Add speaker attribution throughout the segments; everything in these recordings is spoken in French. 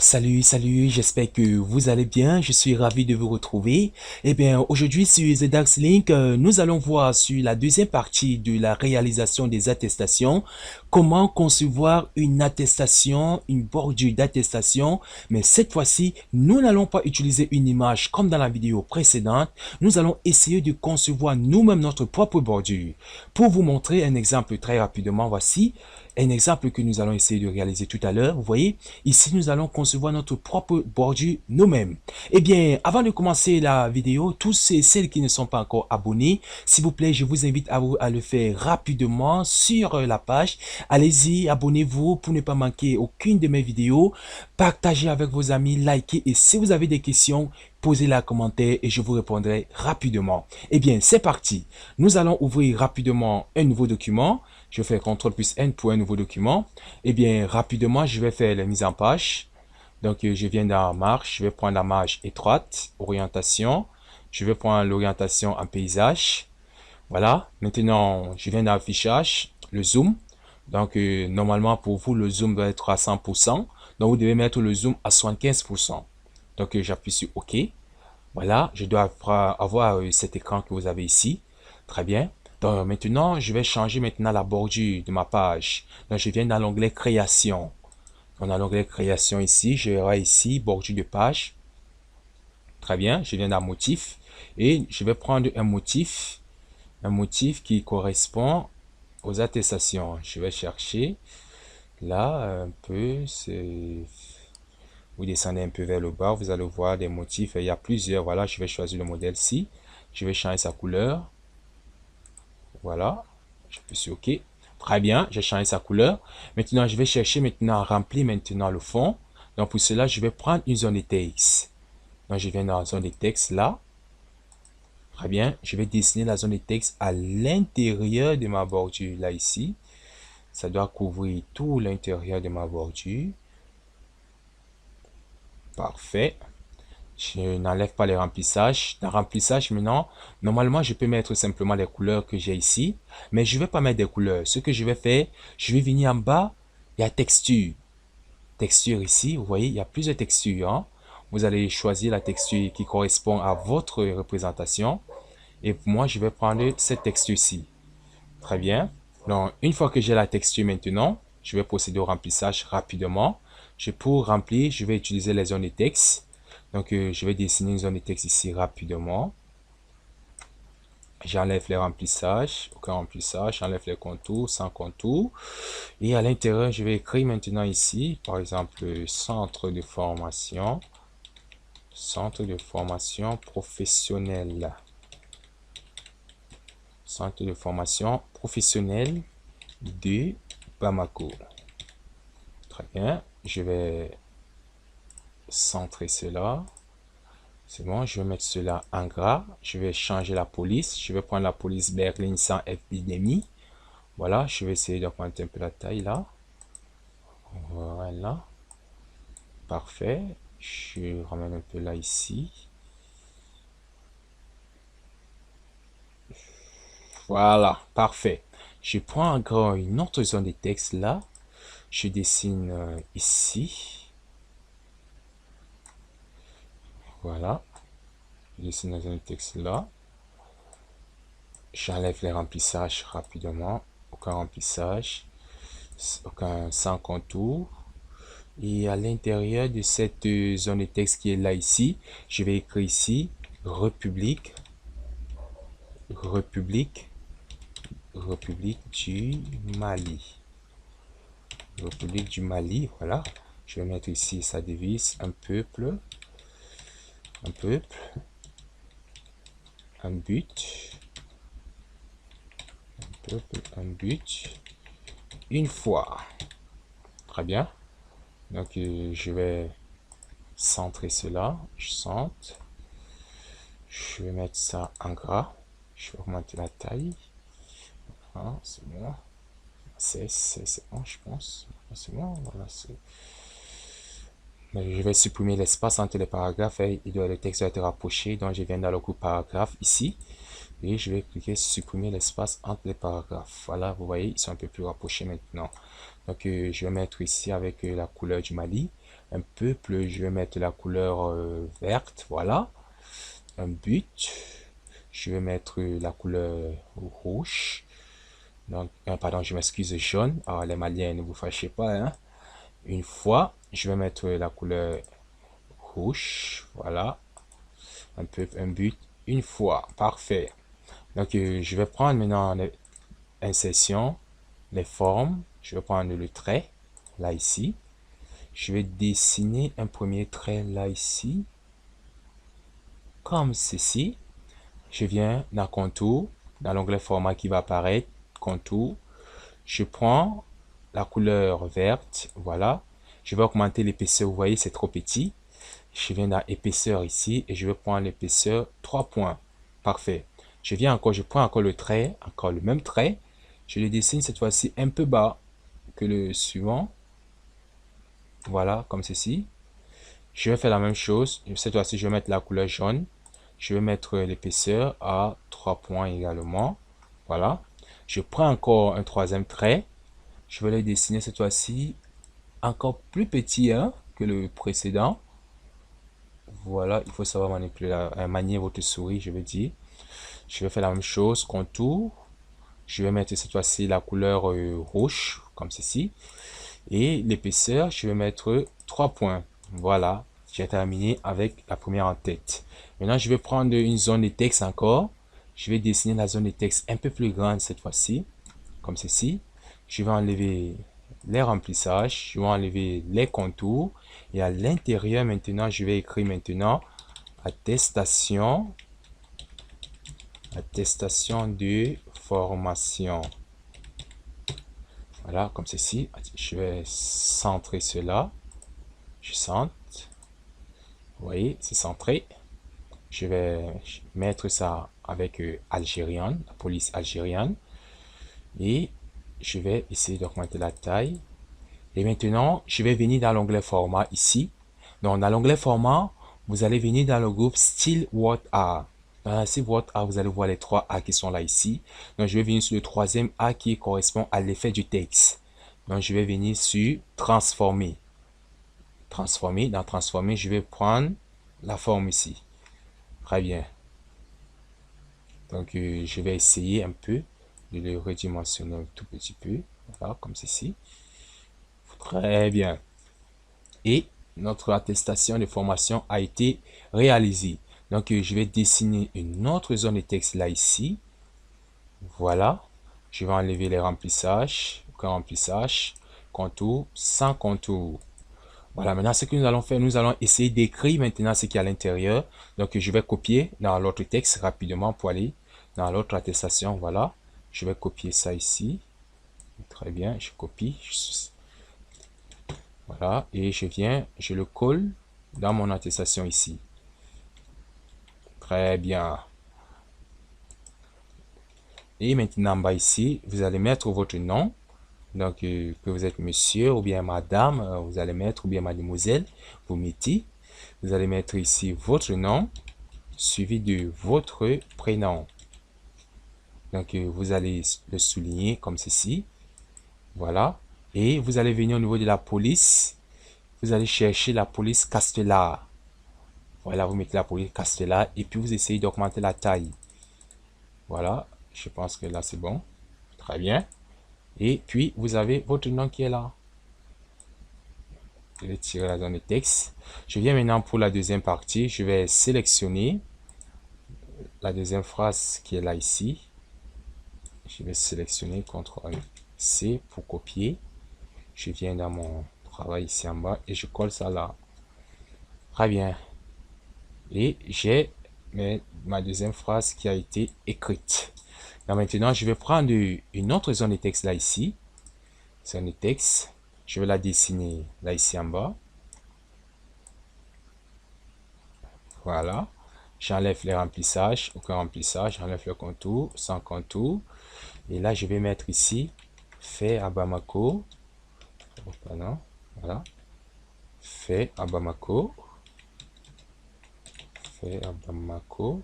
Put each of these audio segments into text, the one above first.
Speaker 1: Salut, j'espère que vous allez bien, je suis ravi de vous retrouver. Eh bien, aujourd'hui sur The Link, nous allons voir sur la deuxième partie de la réalisation des attestations, comment concevoir une attestation, une bordure d'attestation, mais cette fois-ci, nous n'allons pas utiliser une image comme dans la vidéo précédente, nous allons essayer de concevoir nous-mêmes notre propre bordure. Pour vous montrer un exemple très rapidement, voici un exemple que nous allons essayer de réaliser tout à l'heure. Vous voyez, ici nous allons concevoir notre propre bordure nous-mêmes. Eh bien, avant de commencer la vidéo, tous et celles qui ne sont pas encore abonnés, s'il vous plaît, je vous invite à le faire rapidement sur la page. Allez-y, abonnez-vous pour ne pas manquer aucune de mes vidéos. Partagez avec vos amis, likez et si vous avez des questions, posez-les en commentaire et je vous répondrai rapidement. Eh bien, c'est parti. Nous allons ouvrir rapidement un nouveau document. Je fais CTRL+N pour un nouveau document. Eh bien, rapidement, je vais faire la mise en page. Donc, je viens dans marge, je vais prendre la marge étroite, orientation. Je vais prendre l'orientation en paysage. Voilà. Maintenant, je viens dans affichage, le zoom. Donc, normalement, pour vous, le zoom doit être à 100%. Donc, vous devez mettre le zoom à 75%. Donc, j'appuie sur OK. Voilà, je dois avoir cet écran que vous avez ici. Très bien. Donc maintenant, je vais changer maintenant la bordure de ma page. Donc je viens dans l'onglet création. On a l'onglet création ici. Je verrai ici bordure de page. Très bien. Je viens dans motif et je vais prendre un motif qui correspond aux attestations. Je vais chercher là un peu. Vous descendez un peu vers le bas, vous allez voir des motifs. Il y a plusieurs. Voilà, je vais choisir le modèle-ci. Je vais changer sa couleur. Voilà, je peux sur OK. Très bien, j'ai changé sa couleur. Maintenant, je vais chercher maintenant à remplir maintenant le fond. Donc, pour cela, je vais prendre une zone de texte. Donc, je viens dans la zone de texte là. Très bien, je vais dessiner la zone de texte à l'intérieur de ma bordure là ici. Ça doit couvrir tout l'intérieur de ma bordure. Parfait. Je n'enlève pas les remplissages. Dans remplissage maintenant, normalement, je peux mettre simplement les couleurs que j'ai ici. Mais je ne vais pas mettre des couleurs. Ce que je vais faire, je vais venir en bas. Il y a texture. Texture ici, vous voyez, il y a plusieurs textures. Hein. Vous allez choisir la texture qui correspond à votre représentation. Et pour moi, je vais prendre cette texture-ci. Très bien. Donc, une fois que j'ai la texture maintenant, je vais procéder au remplissage rapidement. Pour remplir, je vais utiliser les zones de texte. Donc, je vais dessiner une zone de texte ici rapidement. J'enlève les remplissages, aucun remplissage, j'enlève les contours, sans contour. Et à l'intérieur, je vais écrire maintenant ici, par exemple, centre de formation professionnelle. Centre de formation professionnelle de Bamako. Très bien, je vais centrer cela. C'est bon, je vais mettre cela en gras. Je vais changer la police. Je vais prendre la police Berlin sans épidémie. Voilà, je vais essayer d'augmenter un peu la taille là. Voilà. Parfait. Je ramène un peu là ici. Voilà, parfait. Je prends encore une autre zone de texte là. Je dessine ici. Voilà. Je dessine la zone de texte là. J'enlève les remplissages rapidement. Aucun remplissage. Aucun sans contour. Et à l'intérieur de cette zone de texte qui est là ici, je vais écrire ici République du Mali. République du Mali, voilà. Je vais mettre ici sa devise, un peuple, un but, un but, une fois. Très bien. Donc, je vais centrer cela. Je centre. Je vais mettre ça en gras. Je vais augmenter la taille. Voilà, c'est bon. C'est bon, je pense. C'est bon, voilà. Je vais supprimer l'espace entre les paragraphes et le texte doit être rapproché. Donc, je viens dans le groupe paragraphe ici. Et je vais cliquer sur supprimer l'espace entre les paragraphes. Voilà, vous voyez, ils sont un peu plus rapprochés maintenant. Donc, je vais mettre ici avec la couleur du Mali. un peu plus, je vais mettre la couleur verte, voilà. Un but, je vais mettre la couleur rouge. Donc, pardon, je m'excuse, jaune. Alors, les Maliens, ne vous fâchez pas, hein. Une fois, je vais mettre la couleur rouge, voilà. Un but, une fois, parfait. Donc, je vais prendre maintenant l'insertion, les formes. Je vais prendre le trait, là, ici. Je vais dessiner un premier trait, là, ici. Comme ceci. Je viens dans contour, dans l'onglet format qui va apparaître, contour. Je prends la couleur verte, voilà. Je vais augmenter l'épaisseur, vous voyez, c'est trop petit. Je viens dans épaisseur ici et je vais prendre l'épaisseur 3 points. Parfait. Je prends encore le trait, encore le même trait. Je le dessine cette fois-ci un peu bas que le suivant. Voilà, comme ceci. Je vais faire la même chose. Cette fois-ci, je vais mettre la couleur jaune. Je vais mettre l'épaisseur à 3 points également. Voilà. Je prends encore un troisième trait. Je vais le dessiner cette fois-ci encore plus petit hein, que le précédent. Voilà, il faut savoir manipuler manier votre souris, je veux dire. Je vais faire la même chose, contour. Je vais mettre cette fois-ci la couleur rouge, comme ceci. Et l'épaisseur, je vais mettre 3 points. Voilà, j'ai terminé avec la première en tête. Maintenant, je vais prendre une zone de texte encore. Je vais dessiner la zone de texte un peu plus grande cette fois-ci, comme ceci. Je vais enlever les remplissages, je vais enlever les contours. Et à l'intérieur, maintenant, je vais écrire maintenant attestation de formation. Voilà, comme ceci. Je vais centrer cela. Je centre. Vous voyez, c'est centré. Je vais mettre ça avec algérienne, la police algérienne. Et je vais essayer d'augmenter la taille. Et maintenant, je vais venir dans l'onglet format ici. Donc, dans l'onglet format, vous allez venir dans le groupe style Word Art. Dans la style Word Art, vous allez voir les 3 A qui sont là ici. Donc, je vais venir sur le troisième A qui correspond à l'effet du texte. Donc, je vais venir sur transformer. Transformer. Dans transformer, je vais prendre la forme ici. Très bien. Donc, je vais essayer un peu de le redimensionner un tout petit peu. Voilà, comme ceci. Très bien. Et notre attestation de formation a été réalisée. Donc, je vais dessiner une autre zone de texte là, ici. Voilà. Je vais enlever les remplissages. Aucun remplissage. Contour, sans contour. Voilà, maintenant, ce que nous allons faire, nous allons essayer d'écrire maintenant ce qui est à l'intérieur. Donc, je vais copier dans l'autre texte rapidement pour aller dans l'autre attestation. Voilà. Je vais copier ça ici. Très bien, je copie. Voilà, et je le colle dans mon attestation ici. Très bien. Et maintenant, en bas ici, vous allez mettre votre nom. Donc, que vous êtes monsieur ou bien madame, vous allez mettre, ou bien mademoiselle, vous mettez. Vous allez mettre ici votre nom, suivi de votre prénom. Donc, vous allez le souligner comme ceci. Voilà. Et vous allez venir au niveau de la police. Vous allez chercher la police Castellar. Voilà, vous mettez la police Castellar et puis vous essayez d'augmenter la taille. Voilà, je pense que là c'est bon. Très bien. Et puis vous avez votre nom qui est là. Je vais tirer la zone de texte. Je viens maintenant pour la deuxième partie. Je vais sélectionner la deuxième phrase qui est là ici. Je vais sélectionner CTRL-C pour copier. Je viens dans mon travail ici en bas et je colle ça là. Très bien. Et j'ai ma deuxième phrase qui a été écrite. Là maintenant, je vais prendre une autre zone de texte là ici. Zone de texte. Je vais la dessiner là ici en bas. Voilà. J'enlève les remplissages. Aucun remplissage. J'enlève le contour. Sans contour. Et là, je vais mettre ici. Fait à Bamako. Pardon. Voilà. Fait à Bamako. Fait à Bamako.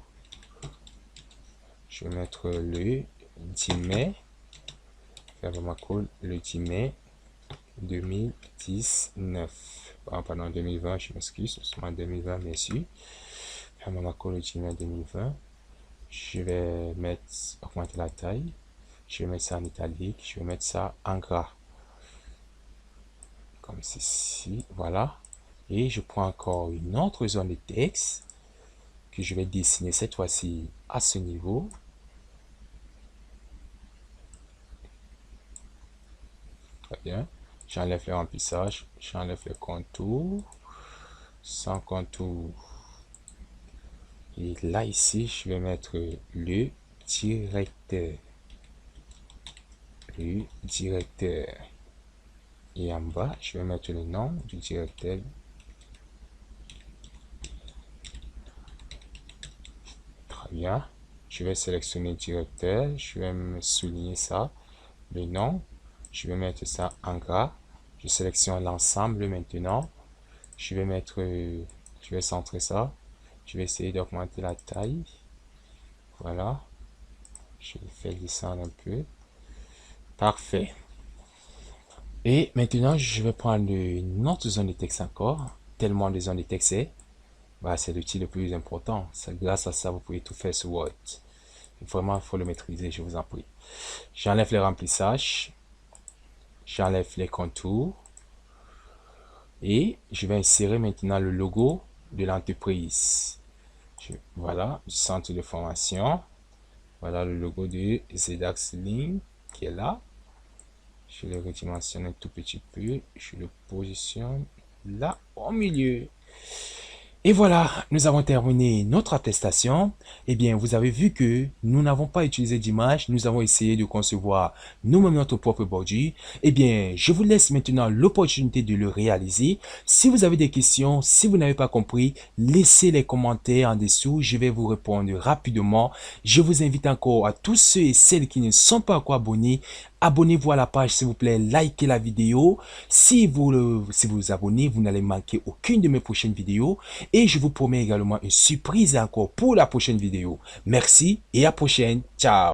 Speaker 1: Je vais mettre le 10 mai. Fait à Bamako le 10 mai 2019. Pardon, 2020, je m'excuse, c'est en 2020, merci. Ferme ma colle Gmail 2020. Je vais mettre, augmenter la taille. Je vais mettre ça en italique. Je vais mettre ça en gras. Comme ceci, voilà. Et je prends encore une autre zone de texte que je vais dessiner cette fois-ci à ce niveau. Très bien. J'enlève le remplissage, j'enlève le contour, sans contour. Et là, ici, je vais mettre le directeur. Le directeur. Et en bas, je vais mettre le nom du directeur. Très bien. Je vais sélectionner directeur. Je vais me souligner ça. Le nom. Je vais mettre ça en gras. Je sélectionne l'ensemble maintenant. Je vais mettre, je vais centrer ça. Je vais essayer d'augmenter la taille. Voilà. Je vais faire descendre un peu. Parfait. Et maintenant, je vais prendre une autre zone de texte encore. Tellement de zones de texte est. Bah, c'est l'outil le plus important. Grâce à ça, vous pouvez tout faire sur Word. Vraiment, il faut le maîtriser, je vous en prie. J'enlève le remplissage. J'enlève les contours. Et je vais insérer maintenant le logo de l'entreprise. Voilà, du centre de formation. Voilà le logo de ZDAX Link qui est là. Je le redimensionne un tout petit peu. Je le positionne là au milieu. Et voilà, nous avons terminé notre attestation. Eh bien, vous avez vu que nous n'avons pas utilisé d'image. Nous avons essayé de concevoir nous-mêmes notre propre body. Eh bien, je vous laisse maintenant l'opportunité de le réaliser. Si vous avez des questions, si vous n'avez pas compris, laissez les commentaires en dessous. Je vais vous répondre rapidement. Je vous invite encore à tous ceux et celles qui ne sont pas encore abonnés. Abonnez-vous à la page, s'il vous plaît, likez la vidéo. Si vous vous abonnez, vous n'allez manquer aucune de mes prochaines vidéos. Et je vous promets également une surprise encore pour la prochaine vidéo. Merci et à la prochaine. Ciao.